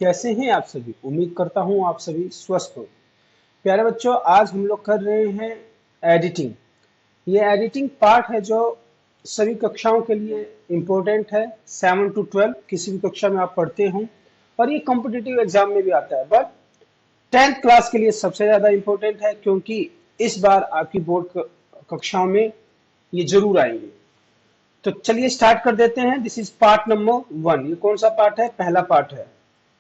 कैसे हैं आप सभी? उम्मीद करता हूँ आप सभी स्वस्थ हो। प्यारे बच्चों, आज हम लोग कर रहे हैं एडिटिंग। ये एडिटिंग पार्ट है जो सभी कक्षाओं के लिए इम्पोर्टेंट है। 7 to 12 किसी भी कक्षा में आप पढ़ते हो और ये कॉम्पिटिटिव एग्जाम में भी आता है, बट 10th क्लास के लिए सबसे ज्यादा इम्पोर्टेंट है क्योंकि इस बार आपकी बोर्ड कक्षाओं में ये जरूर आएंगे। तो चलिए स्टार्ट कर देते हैं। This is part number 1। ये कौन सा पार्ट है? पहला पार्ट है।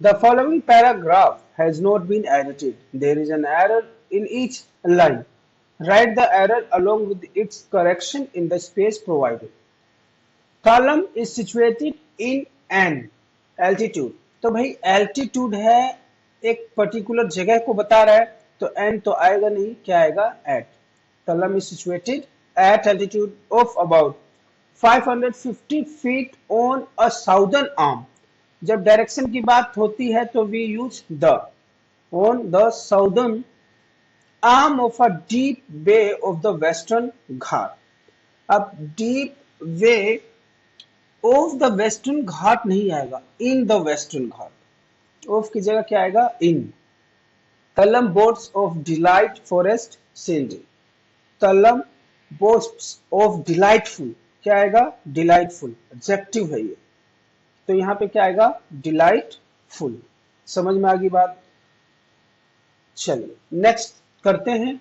The following paragraph has not been edited, there is an error in each line, write the error along with its correction in the space provided. Column is situated in an altitude. तो भाई altitude है, एक particular जगह को बता रहा है, तो एन तो आएगा नहीं, क्या आएगा? At. Column is situated at altitude of about 550 feet on a southern arm। जब डायरेक्शन की बात होती है तो we use the. on the southern arm of a deep bay of the western Ghat. अब deep way of the western Ghat नहीं आएगा, in the western Ghat. Of की जगह क्या आएगा? In. Tall boughs of delight forest scenery. Tall boughs of delightful, क्या आएगा? Delightful. Adjective है ये, तो यहां पे क्या आएगा? डिलाइटफुल। समझ में आ गई बात? चलिए नेक्स्ट करते हैं।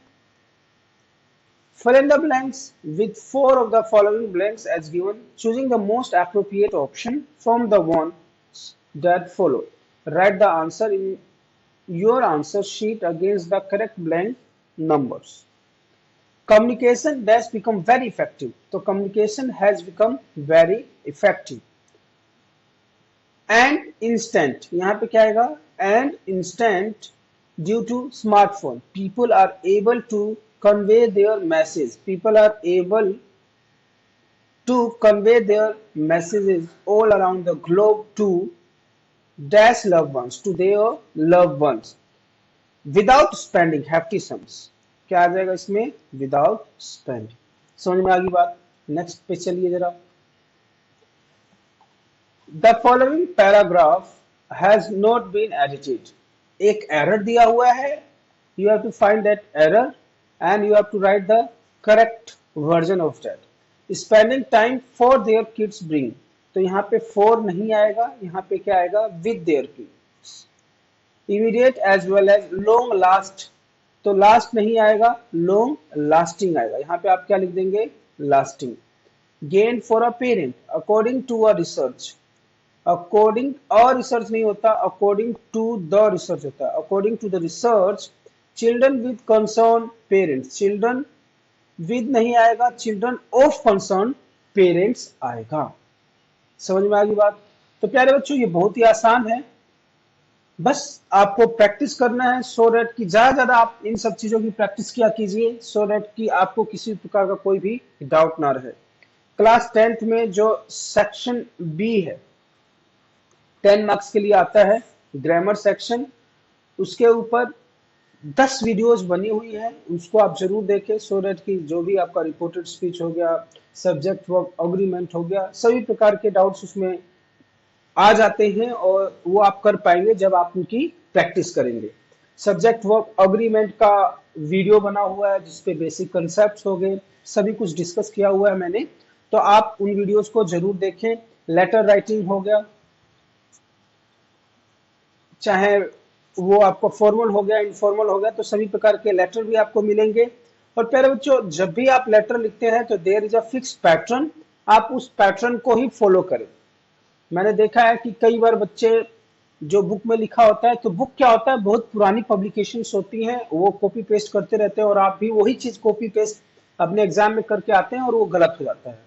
Fill in the blanks with 4 of the following blanks as given, choosing the most appropriate option from the ones that follow. Write the answer in your answer sheet against the correct blank numbers. Communication has become very effective. So communication has become very effective. And instant, यहाँ पे क्या आएगा? And instant due to smartphone, people are able to convey their message. People are able to convey their messages all around the globe to dash loved ones, to their loved ones, without spending hefty sums. क्या आ जाएगा इसमें? Without spending। समझ में आ गई बात? Next पे चलिए जरा। The following paragraph has not been edited. एक एरर दिया हुआ है, you have to find that error and you have to write the correct version of that. Spending time for their kids bring, तो यहाँ पे for नहीं आएगा, यहाँ पे क्या आएगा? with their kids. Immediate as well as long last, तो last नहीं आएगा, long lasting आएगा। यहाँ पे आप क्या लिख देंगे? lasting. Gain for a parent according to a research, according और रिसर्च नहीं होता, अकॉर्डिंग टू द रिसर्च होता है। According to the research children with concern parents, children with नहीं आएगा, चिल्ड्रन ऑफ कंसर्न पेरेंट्स आएगा। समझ में आ गई बात? तो प्यारे बच्चों ये बहुत ही आसान है, बस आपको प्रैक्टिस करना है सो दैट कि ज्यादा ज्यादा आप इन सब चीजों की प्रैक्टिस किया कीजिए, सो दैट कि आपको किसी प्रकार का कोई भी डाउट ना रहे। क्लास 10th में जो सेक्शन बी है 10 मार्क्स के लिए आता है, ग्रामर सेक्शन, उसके ऊपर 10 वीडियोस बनी हुई है, उसको आप जरूर देखें सो दैट कि जो भी आपका रिपोर्टेड स्पीच हो गया, सब्जेक्ट वर्ब अग्रीमेंट हो गया, सभी प्रकार के डाउट्स उसमें आ जाते हैं और वो आप कर पाएंगे जब आप उनकी प्रैक्टिस करेंगे। सब्जेक्ट वर्ब अग्रीमेंट का वीडियो बना हुआ है जिसपे बेसिक कंसेप्ट हो गए, सभी कुछ डिस्कस किया हुआ है मैंने, तो आप उन वीडियोस को जरूर देखें। लेटर राइटिंग हो गया, चाहे वो आपको फॉर्मल हो गया, इनफॉर्मल हो गया, तो सभी प्रकार के लेटर भी आपको मिलेंगे। और प्यारे बच्चों जब भी आप लेटर लिखते हैं तो there is a fix pattern, आप उस पैटर्न को ही फॉलो करें। मैंने देखा है कि कई बार बच्चे जो बुक में लिखा होता है, तो बुक क्या होता है, बहुत पुरानी पब्लिकेशंस होती हैं, वो कॉपी पेस्ट करते रहते हैं और आप भी वही चीज कॉपी पेस्ट अपने एग्जाम में करके आते हैं और वो गलत हो जाता है।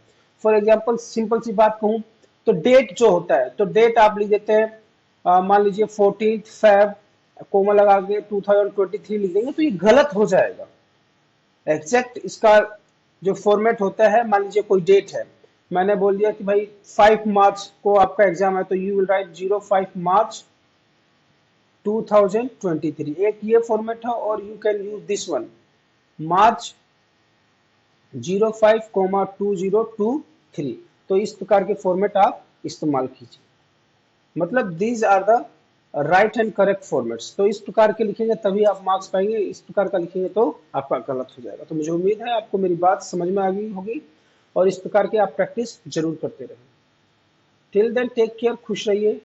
फॉर एग्जाम्पल सिंपल सी बात कहूं तो डेट जो होता है, तो डेट आप लिख देते हैं, मान लीजिए 14 Feb कोमा लगा के 2023 लिख देंगे तो ये गलत हो जाएगा। एग्जैक्ट इसका जो फॉर्मेट होता है, मान लीजिए कोई डेट है, मैंने बोल दिया कि भाई 5 मार्च को आपका एग्जाम है, तो यू विल राइट 05 मार्च 2023, एक ये फॉर्मेट है। और you can use this one, March 05,2023, तो इस प्रकार के फॉर्मेट आप इस्तेमाल कीजिए। मतलब these are the right and correct formats. तो इस प्रकार के लिखेंगे तभी आप मार्क्स पाएंगे, इस प्रकार का लिखेंगे तो आपका गलत हो जाएगा। तो मुझे उम्मीद है आपको मेरी बात समझ में आ गई होगी और इस प्रकार की आप प्रैक्टिस जरूर करते रहें। टिल देन टेक केयर, खुश रहिए।